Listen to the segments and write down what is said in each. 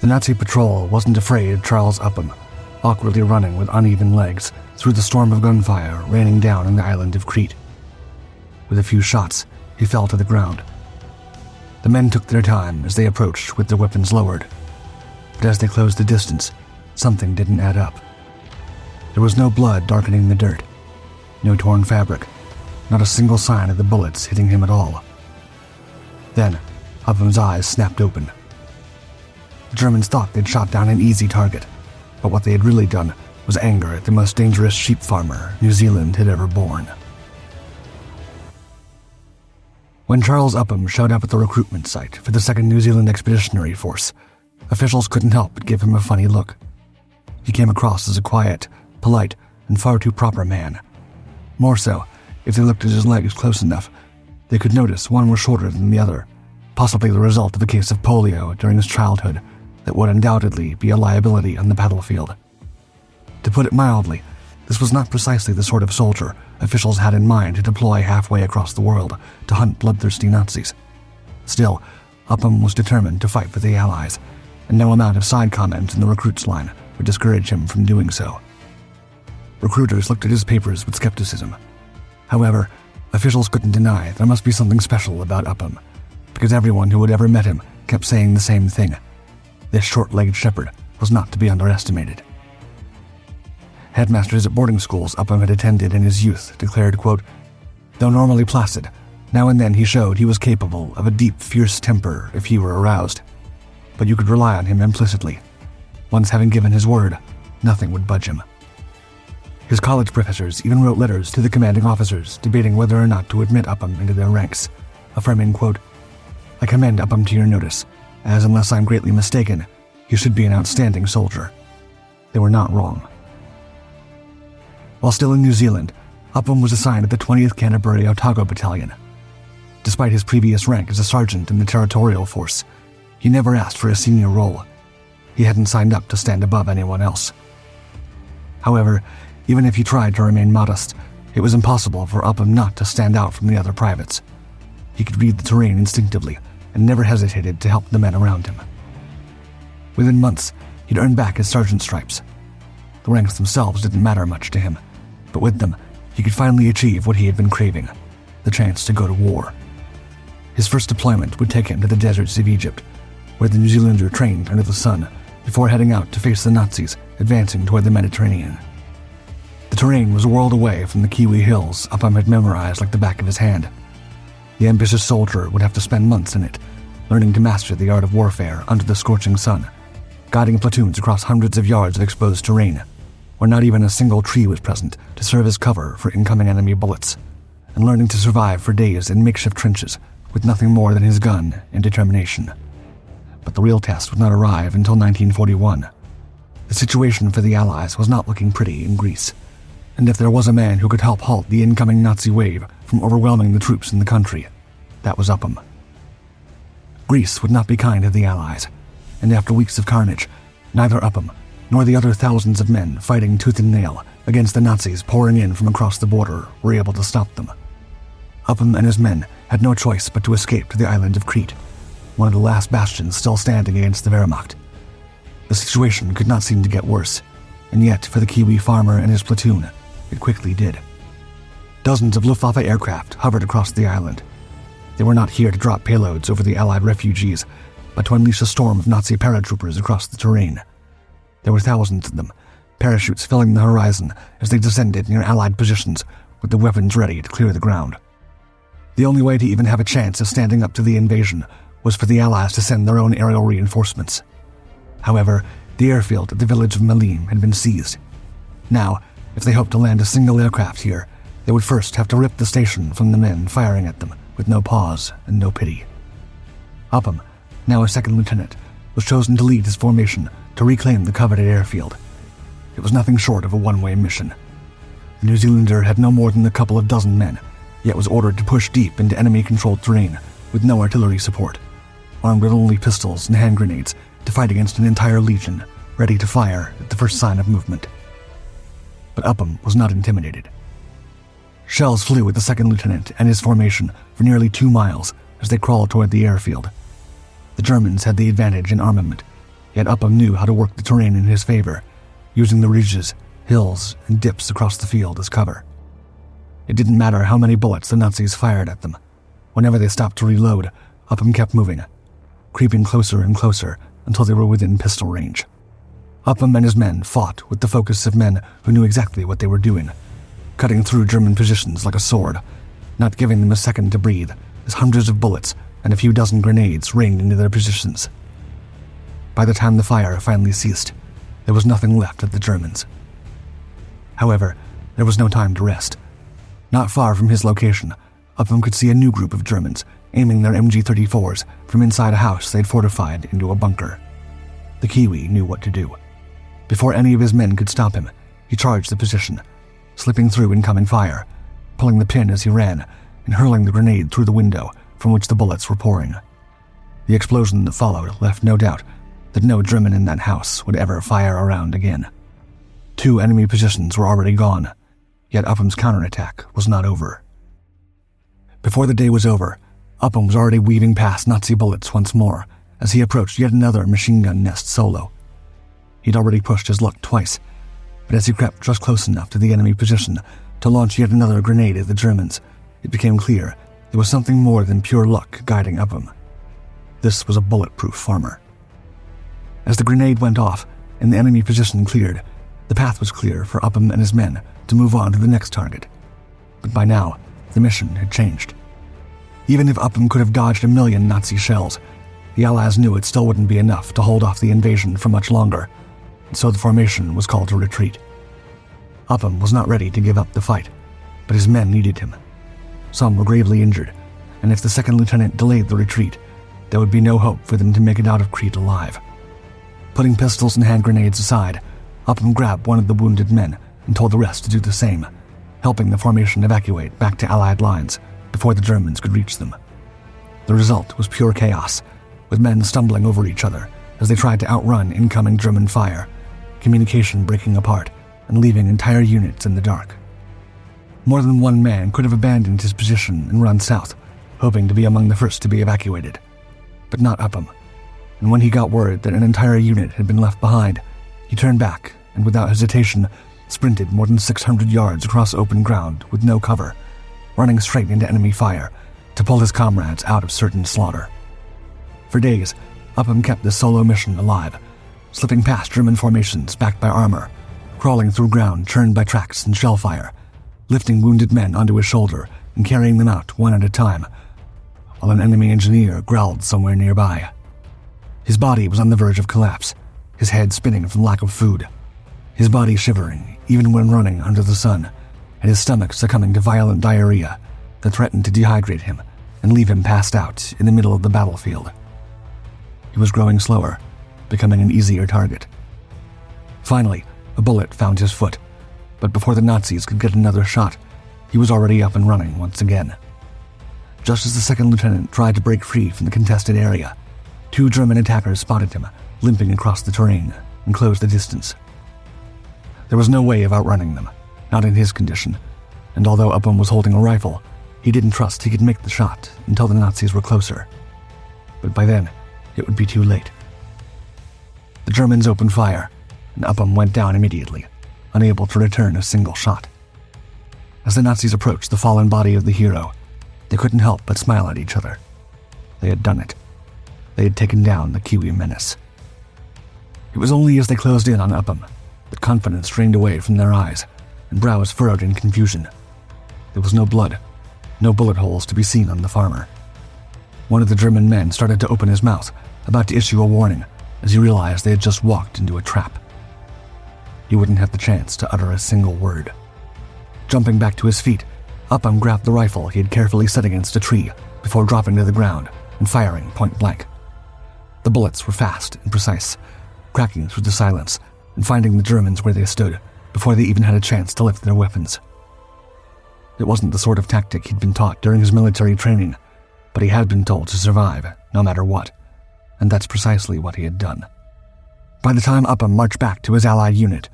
The Nazi patrol wasn't afraid of Charles Upham, awkwardly running with uneven legs through the storm of gunfire raining down on the island of Crete. With a few shots, he fell to the ground. The men took their time as they approached with their weapons lowered. But as they closed the distance, something didn't add up. There was no blood darkening the dirt, no torn fabric, not a single sign of the bullets hitting him at all. Then, Upham's eyes snapped open. The Germans thought they'd shot down an easy target, but what they had really done was anger at the most dangerous sheep farmer New Zealand had ever borne. When Charles Upham showed up at the recruitment site for the 2nd New Zealand Expeditionary Force, officials couldn't help but give him a funny look. He came across as a quiet, polite, and far too proper man. More so, if they looked at his legs close enough, they could notice one was shorter than the other, possibly the result of a case of polio during his childhood that would undoubtedly be a liability on the battlefield. To put it mildly, this was not precisely the sort of soldier officials had in mind to deploy halfway across the world to hunt bloodthirsty Nazis. Still, Upham was determined to fight for the Allies, and no amount of side comments in the recruits line would discourage him from doing so. Recruiters looked at his papers with skepticism. However, officials couldn't deny there must be something special about Upham, because everyone who had ever met him kept saying the same thing. This short-legged shepherd was not to be underestimated. Headmasters at boarding schools Upham had attended in his youth declared, quote, "Though normally placid, now and then he showed he was capable of a deep, fierce temper if he were aroused. But you could rely on him implicitly. Once having given his word, nothing would budge him." His college professors even wrote letters to the commanding officers debating whether or not to admit Upham into their ranks, affirming, quote, "I commend Upham to your notice, as unless I'm greatly mistaken, he should be an outstanding soldier." They were not wrong. While still in New Zealand, Upham was assigned to the 20th Canterbury Otago Battalion. Despite his previous rank as a sergeant in the territorial force, he never asked for a senior role. He hadn't signed up to stand above anyone else. However, even if he tried to remain modest, it was impossible for Upham not to stand out from the other privates. He could read the terrain instinctively and never hesitated to help the men around him. Within months, he'd earned back his sergeant stripes. The ranks themselves didn't matter much to him, but with them, he could finally achieve what he had been craving, the chance to go to war. His first deployment would take him to the deserts of Egypt, where the New Zealander trained under the sun before heading out to face the Nazis advancing toward the Mediterranean. The terrain was a world away from the Kiwi hills Upham had memorized like the back of his hand. The ambitious soldier would have to spend months in it, learning to master the art of warfare under the scorching sun, guiding platoons across hundreds of yards of exposed terrain, where not even a single tree was present to serve as cover for incoming enemy bullets, and learning to survive for days in makeshift trenches with nothing more than his gun and determination. But the real test would not arrive until 1941. The situation for the Allies was not looking pretty in Greece, and if there was a man who could help halt the incoming Nazi wave from overwhelming the troops in the country, that was Upham. Greece would not be kind to the Allies, and after weeks of carnage, neither Upham nor the other thousands of men fighting tooth and nail against the Nazis pouring in from across the border were able to stop them. Upham and his men had no choice but to escape to the island of Crete, one of the last bastions still standing against the Wehrmacht. The situation could not seem to get worse, and yet for the Kiwi farmer and his platoon, it quickly did. Dozens of Luftwaffe aircraft hovered across the island. They were not here to drop payloads over the Allied refugees, but to unleash a storm of Nazi paratroopers across the terrain. There were thousands of them, parachutes filling the horizon as they descended near Allied positions with the weapons ready to clear the ground. The only way to even have a chance of standing up to the invasion was for the Allies to send their own aerial reinforcements. However, the airfield at the village of Malim had been seized. Now, if they hoped to land a single aircraft here, they would first have to rip the station from the men firing at them with no pause and no pity. Upham, now a second lieutenant, was chosen to lead his formation to reclaim the coveted airfield. It was nothing short of a one-way mission. The New Zealander had no more than a couple of dozen men, yet was ordered to push deep into enemy-controlled terrain with no artillery support, armed with only pistols and hand grenades to fight against an entire legion, ready to fire at the first sign of movement. But Upham was not intimidated. Shells flew at the second lieutenant and his formation for nearly 2 miles as they crawled toward the airfield. The Germans had the advantage in armament, Yet Upham knew how to work the terrain in his favor, using the ridges, hills, and dips across the field as cover. It didn't matter how many bullets the Nazis fired at them. Whenever they stopped to reload, Upham kept moving, creeping closer and closer until they were within pistol range. Upham and his men fought with the focus of men who knew exactly what they were doing, cutting through German positions like a sword, not giving them a second to breathe as hundreds of bullets and a few dozen grenades rained into their positions. By the time the fire finally ceased, there was nothing left of the Germans. However, there was no time to rest. Not far from his location, Upham could see a new group of Germans aiming their MG-34s from inside a house they'd fortified into a bunker. The Kiwi knew what to do. Before any of his men could stop him, he charged the position, slipping through incoming fire, pulling the pin as he ran, and hurling the grenade through the window from which the bullets were pouring. The explosion that followed left no doubt that no German in that house would ever fire around again. 2 enemy positions were already gone, yet Upham's counterattack was not over. Before the day was over, Upham was already weaving past Nazi bullets once more as he approached yet another machine gun nest solo. He'd already pushed his luck twice, but as he crept just close enough to the enemy position to launch yet another grenade at the Germans, it became clear there was something more than pure luck guiding Upham. This was a bulletproof farmer. As the grenade went off and the enemy position cleared, the path was clear for Upham and his men to move on to the next target. But by now, the mission had changed. Even if Upham could have dodged 1,000,000 Nazi shells, the Allies knew it still wouldn't be enough to hold off the invasion for much longer, and so the formation was called to retreat. Upham was not ready to give up the fight, but his men needed him. Some were gravely injured, and if the second lieutenant delayed the retreat, there would be no hope for them to make it out of Crete alive. Putting pistols and hand grenades aside, Upham grabbed one of the wounded men and told the rest to do the same, helping the formation evacuate back to Allied lines before the Germans could reach them. The result was pure chaos, with men stumbling over each other as they tried to outrun incoming German fire, communication breaking apart and leaving entire units in the dark. More than one man could have abandoned his position and run south, hoping to be among the first to be evacuated. But not Upham, and when he got word that an entire unit had been left behind, he turned back and without hesitation sprinted more than 600 yards across open ground with no cover, running straight into enemy fire to pull his comrades out of certain slaughter. For days, Upham kept this solo mission alive, slipping past German formations backed by armor, crawling through ground churned by tracks and shell fire, lifting wounded men onto his shoulder and carrying them out one at a time, while an enemy engineer growled somewhere nearby. His body was on the verge of collapse, his head spinning from lack of food, his body shivering even when running under the sun, and his stomach succumbing to violent diarrhea that threatened to dehydrate him and leave him passed out in the middle of the battlefield. He was growing slower, becoming an easier target. Finally, a bullet found his foot, but before the Nazis could get another shot, he was already up and running once again. Just as the second lieutenant tried to break free from the contested area, 2 German attackers spotted him, limping across the terrain, and closed the distance. There was no way of outrunning them, not in his condition, and although Upham was holding a rifle, he didn't trust he could make the shot until the Nazis were closer. But by then, it would be too late. The Germans opened fire, and Upham went down immediately, unable to return a single shot. As the Nazis approached the fallen body of the hero, they couldn't help but smile at each other. They had done it. They had taken down the Kiwi menace. It was only as they closed in on Upham that confidence drained away from their eyes and brows furrowed in confusion. There was no blood, no bullet holes to be seen on the farmer. One of the German men started to open his mouth, about to issue a warning, as he realized they had just walked into a trap. He wouldn't have the chance to utter a single word. Jumping back to his feet, Upham grabbed the rifle he had carefully set against a tree before dropping to the ground and firing point blank. The bullets were fast and precise, cracking through the silence and finding the Germans where they stood before they even had a chance to lift their weapons. It wasn't the sort of tactic he'd been taught during his military training, but he had been told to survive no matter what, and that's precisely what he had done. By the time Upham marched back to his Allied unit,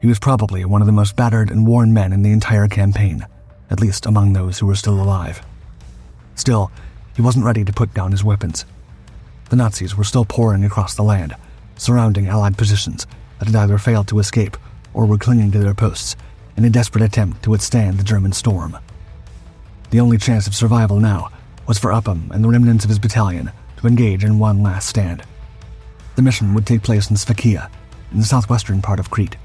he was probably one of the most battered and worn men in the entire campaign, at least among those who were still alive. Still, he wasn't ready to put down his weapons. The Nazis were still pouring across the land, surrounding Allied positions that had either failed to escape or were clinging to their posts in a desperate attempt to withstand the German storm. The only chance of survival now was for Upham and the remnants of his battalion to engage in one last stand. The mission would take place in Sfakia, in the southwestern part of Crete,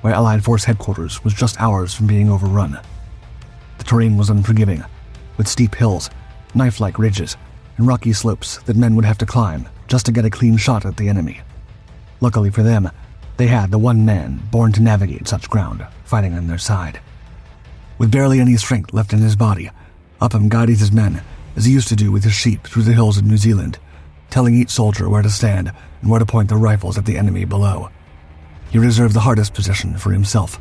where Allied Force headquarters was just hours from being overrun. The terrain was unforgiving, with steep hills, knife-like ridges, and rocky slopes that men would have to climb just to get a clean shot at the enemy. Luckily for them, they had the one man born to navigate such ground, fighting on their side. With barely any strength left in his body, Upham guided his men as he used to do with his sheep through the hills of New Zealand, telling each soldier where to stand and where to point their rifles at the enemy below. He reserved the hardest position for himself,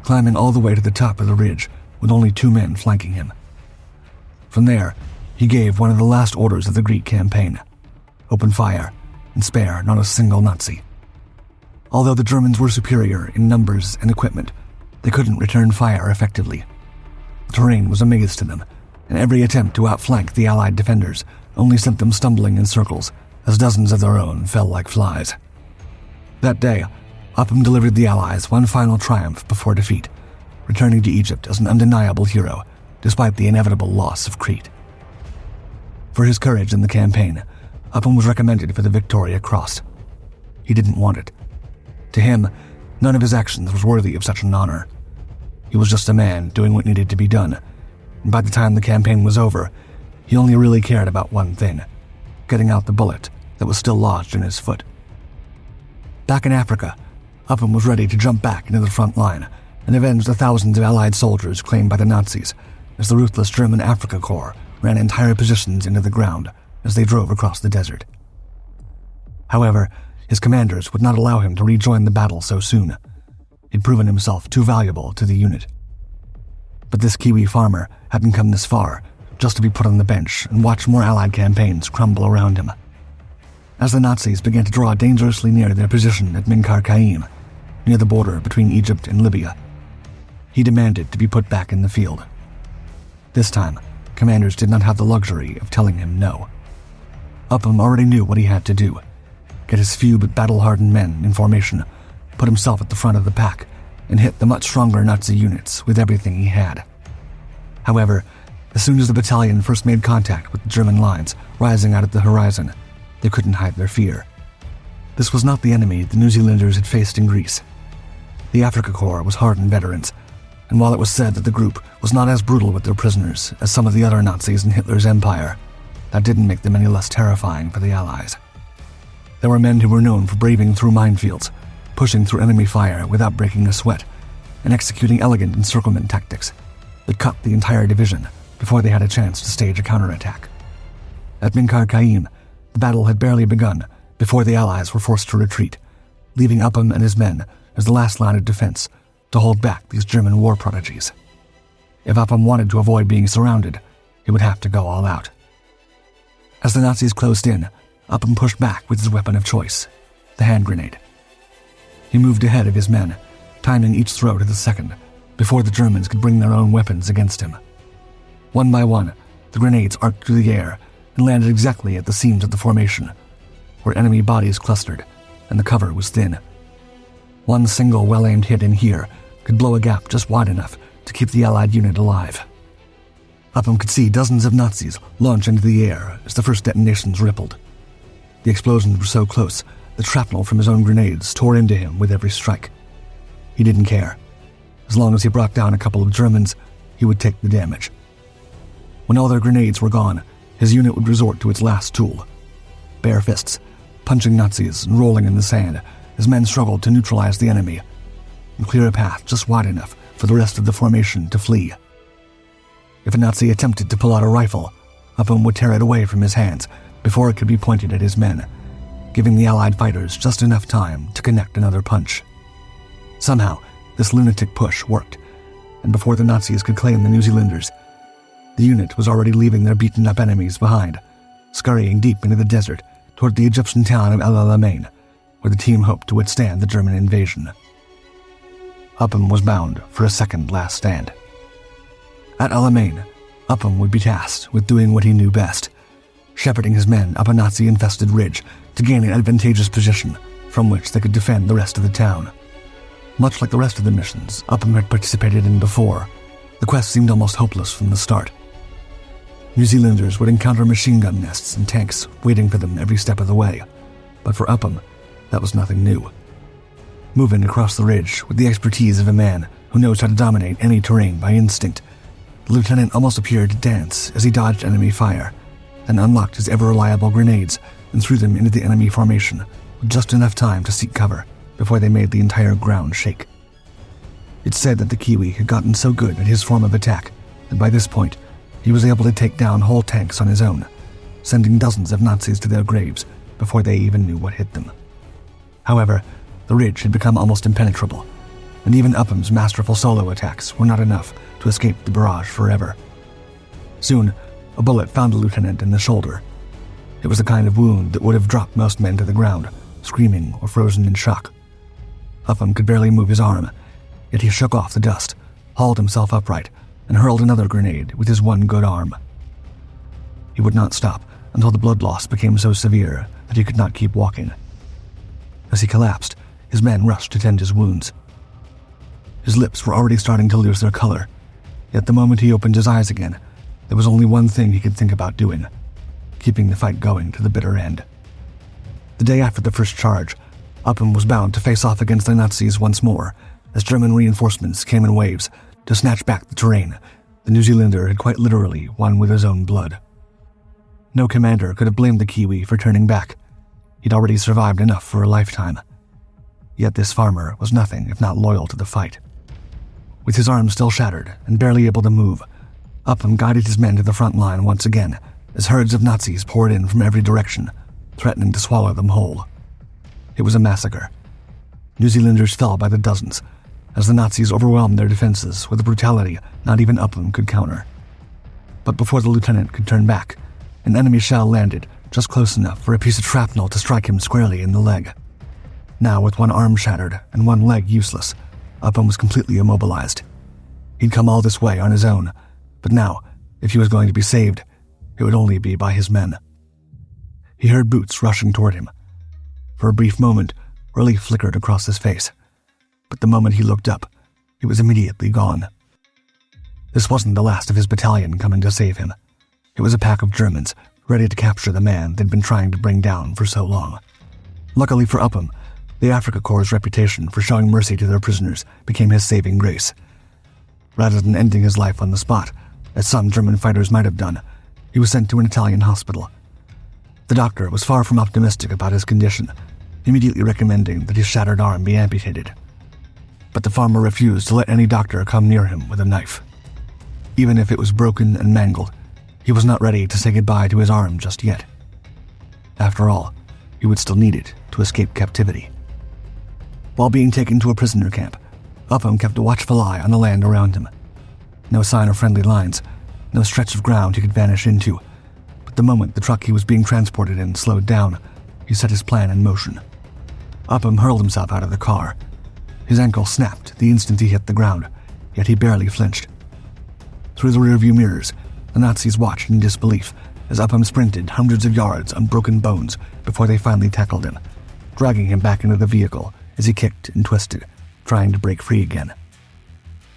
climbing all the way to the top of the ridge with only 2 men flanking him. From there, he gave one of the last orders of the Greek campaign: open fire and spare not a single Nazi. Although the Germans were superior in numbers and equipment, they couldn't return fire effectively. The terrain was a maze to them, and every attempt to outflank the Allied defenders only sent them stumbling in circles as dozens of their own fell like flies. That day, Upham delivered the Allies one final triumph before defeat, returning to Egypt as an undeniable hero despite the inevitable loss of Crete. For his courage in the campaign, Upham was recommended for the Victoria Cross. He didn't want it. To him, none of his actions was worthy of such an honor. He was just a man doing what needed to be done, and by the time the campaign was over, he only really cared about one thing: getting out the bullet that was still lodged in his foot. Back in Africa, Upham was ready to jump back into the front line and avenge the thousands of Allied soldiers claimed by the Nazis as the ruthless German Afrika Korps ran entire positions into the ground as they drove across the desert. However, his commanders would not allow him to rejoin the battle so soon. He'd proven himself too valuable to the unit. But this Kiwi farmer hadn't come this far just to be put on the bench and watch more Allied campaigns crumble around him. As the Nazis began to draw dangerously near their position at Minkar Kaim, near the border between Egypt and Libya, he demanded to be put back in the field. This time, commanders did not have the luxury of telling him no. Upham already knew what he had to do: get his few but battle-hardened men in formation, put himself at the front of the pack, and hit the much stronger Nazi units with everything he had. However, as soon as the battalion first made contact with the German lines rising out at the horizon, they couldn't hide their fear. This was not the enemy the New Zealanders had faced in Greece. The Afrika Korps was hardened veterans, and while it was said that the group was not as brutal with their prisoners as some of the other Nazis in Hitler's empire, that didn't make them any less terrifying for the Allies. There were men who were known for braving through minefields, pushing through enemy fire without breaking a sweat, and executing elegant encirclement tactics that cut the entire division before they had a chance to stage a counterattack. At Minkar Kaim, the battle had barely begun before the Allies were forced to retreat, leaving Upham and his men as the last line of defense to hold back these German war prodigies. If Upham wanted to avoid being surrounded, he would have to go all out. As the Nazis closed in, Upham pushed back with his weapon of choice, the hand grenade. He moved ahead of his men, timing each throw to the second, before the Germans could bring their own weapons against him. One by one, the grenades arced through the air and landed exactly at the seams of the formation, where enemy bodies clustered and the cover was thin. One single well-aimed hit in here could blow a gap just wide enough to keep the Allied unit alive. Upham could see dozens of Nazis launch into the air as the first detonations rippled. The explosions were so close that shrapnel from his own grenades tore into him with every strike. He didn't care. As long as he brought down a couple of Germans, he would take the damage. When all their grenades were gone, his unit would resort to its last tool: bare fists, punching Nazis and rolling in the sand as men struggled to neutralize the enemy and clear a path just wide enough for the rest of the formation to flee. If a Nazi attempted to pull out a rifle, Upham would tear it away from his hands before it could be pointed at his men, giving the Allied fighters just enough time to connect another punch. Somehow, this lunatic push worked, and before the Nazis could claim the New Zealanders, the unit was already leaving their beaten-up enemies behind, scurrying deep into the desert toward the Egyptian town of El Alamein, where the team hoped to withstand the German invasion. Upham was bound for a second last stand. At Alamein, Upham would be tasked with doing what he knew best: shepherding his men up a Nazi-infested ridge to gain an advantageous position from which they could defend the rest of the town. Much like the rest of the missions Upham had participated in before, the quest seemed almost hopeless from the start. New Zealanders would encounter machine gun nests and tanks waiting for them every step of the way, but for Upham, that was nothing new. Moving across the ridge with the expertise of a man who knows how to dominate any terrain by instinct, the lieutenant almost appeared to dance as he dodged enemy fire, then unlocked his ever-reliable grenades and threw them into the enemy formation with just enough time to seek cover before they made the entire ground shake. It's said that the Kiwi had gotten so good at his form of attack that by this point, he was able to take down whole tanks on his own, sending dozens of Nazis to their graves before they even knew what hit them. However, the ridge had become almost impenetrable, and even Upham's masterful solo attacks were not enough to escape the barrage forever. Soon, a bullet found the lieutenant in the shoulder. It was the kind of wound that would have dropped most men to the ground, screaming or frozen in shock. Upham could barely move his arm, yet he shook off the dust, hauled himself upright, and hurled another grenade with his one good arm. He would not stop until the blood loss became so severe that he could not keep walking. As he collapsed, his men rushed to tend his wounds. His lips were already starting to lose their color, yet the moment he opened his eyes again, there was only one thing he could think about doing: keeping the fight going to the bitter end. The day after the first charge, Upham was bound to face off against the Nazis once more, as German reinforcements came in waves to snatch back the terrain the New Zealander had quite literally won with his own blood. No commander could have blamed the Kiwi for turning back. He'd already survived enough for a lifetime. Yet this farmer was nothing if not loyal to the fight. With his arm still shattered and barely able to move, Upham guided his men to the front line once again as herds of Nazis poured in from every direction, threatening to swallow them whole. It was a massacre. New Zealanders fell by the dozens, as the Nazis overwhelmed their defenses with a brutality not even Upham could counter. But before the lieutenant could turn back, an enemy shell landed just close enough for a piece of shrapnel to strike him squarely in the leg. Now, with one arm shattered and one leg useless, Upham was completely immobilized. He'd come all this way on his own, but now, if he was going to be saved, it would only be by his men. He heard boots rushing toward him. For a brief moment, relief flickered across his face, but the moment he looked up, it was immediately gone. This wasn't the last of his battalion coming to save him. It was a pack of Germans ready to capture the man they'd been trying to bring down for so long. Luckily for Upham, the Afrika Korps' reputation for showing mercy to their prisoners became his saving grace. Rather than ending his life on the spot, as some German fighters might have done, he was sent to an Italian hospital. The doctor was far from optimistic about his condition, immediately recommending that his shattered arm be amputated. But the farmer refused to let any doctor come near him with a knife. Even if it was broken and mangled, he was not ready to say goodbye to his arm just yet. After all, he would still need it to escape captivity. While being taken to a prisoner camp, Upham kept a watchful eye on the land around him. No sign of friendly lines, no stretch of ground he could vanish into, but the moment the truck he was being transported in slowed down, he set his plan in motion. Upham hurled himself out of the car. His ankle snapped the instant he hit the ground, yet he barely flinched. Through the rearview mirrors, the Nazis watched in disbelief as Upham sprinted hundreds of yards on broken bones before they finally tackled him, dragging him back into the vehicle as he kicked and twisted, trying to break free again.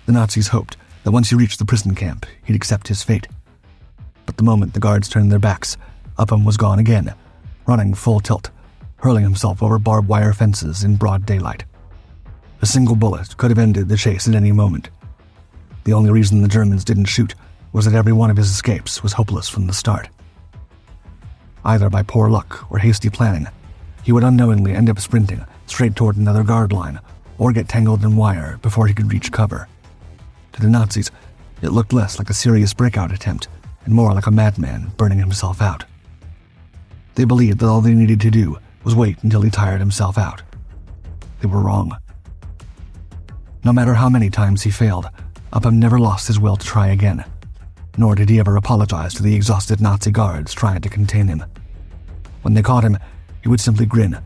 The Nazis hoped that once he reached the prison camp, he'd accept his fate. But the moment the guards turned their backs, Upham was gone again, running full tilt, hurling himself over barbed wire fences in broad daylight. A single bullet could have ended the chase at any moment. The only reason the Germans didn't shoot was that every one of his escapes was hopeless from the start. Either by poor luck or hasty planning, he would unknowingly end up sprinting straight toward another guard line or get tangled in wire before he could reach cover. To the Nazis, it looked less like a serious breakout attempt and more like a madman burning himself out. They believed that all they needed to do was wait until he tired himself out. They were wrong. No matter how many times he failed, Upham never lost his will to try again, nor did he ever apologize to the exhausted Nazi guards trying to contain him. When they caught him, he would simply grin,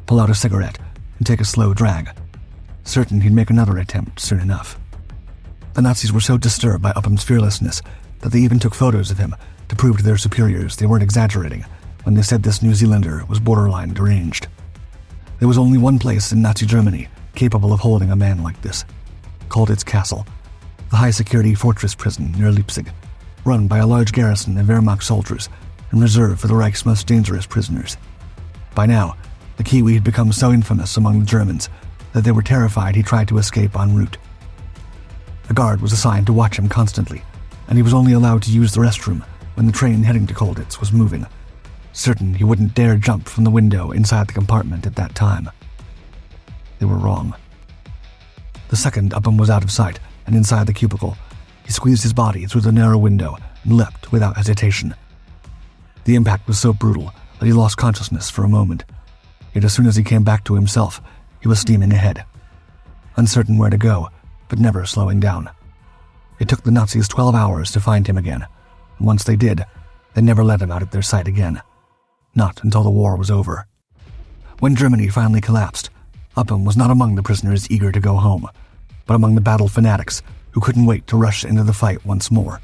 pull out a cigarette, and take a slow drag, certain he'd make another attempt soon enough. The Nazis were so disturbed by Upham's fearlessness that they even took photos of him to prove to their superiors they weren't exaggerating when they said this New Zealander was borderline deranged. There was only one place in Nazi Germany capable of holding a man like this: Colditz Castle, the high-security fortress prison near Leipzig, run by a large garrison of Wehrmacht soldiers and reserved for the Reich's most dangerous prisoners. By now, the Kiwi had become so infamous among the Germans that they were terrified he tried to escape en route. A guard was assigned to watch him constantly, and he was only allowed to use the restroom when the train heading to Colditz was moving, certain he wouldn't dare jump from the window inside the compartment at that time. They were wrong. The second Upham was out of sight and inside the cubicle, he squeezed his body through the narrow window and leapt without hesitation. The impact was so brutal that he lost consciousness for a moment. Yet as soon as he came back to himself, he was steaming ahead, uncertain where to go, but never slowing down. It took the Nazis 12 hours to find him again, and once they did, they never let him out of their sight again. Not until the war was over. When Germany finally collapsed, Upham was not among the prisoners eager to go home, but among the battle fanatics who couldn't wait to rush into the fight once more.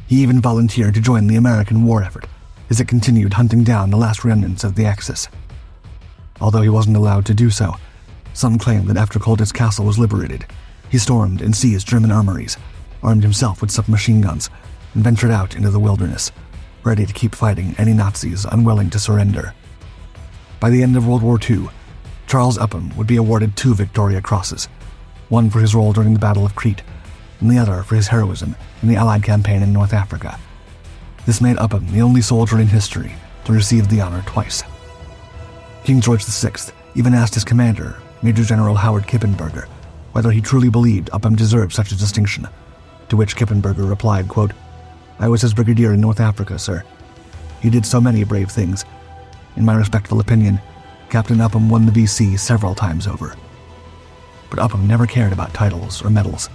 He even volunteered to join the American war effort as it continued hunting down the last remnants of the Axis. Although he wasn't allowed to do so, some claim that after Colditz Castle was liberated, he stormed and seized German armories, armed himself with submachine guns, and ventured out into the wilderness, ready to keep fighting any Nazis unwilling to surrender. By the end of World War II, Charles Upham would be awarded 2 Victoria Crosses, one for his role during the Battle of Crete, and the other for his heroism in the Allied campaign in North Africa. This made Upham the only soldier in history to receive the honor twice. King George VI even asked his commander, Major General Howard Kippenberger, whether he truly believed Upham deserved such a distinction, to which Kippenberger replied, quote, "I was his brigadier in North Africa, sir. He did so many brave things. In my respectful opinion, Captain Upham won the VC several times over." But Upham never cared about titles or medals.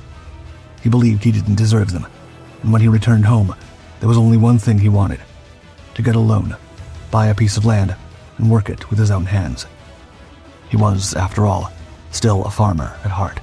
He believed he didn't deserve them, and when he returned home, there was only one thing he wanted: to get a loan, buy a piece of land, and work it with his own hands. He was, after all, still a farmer at heart.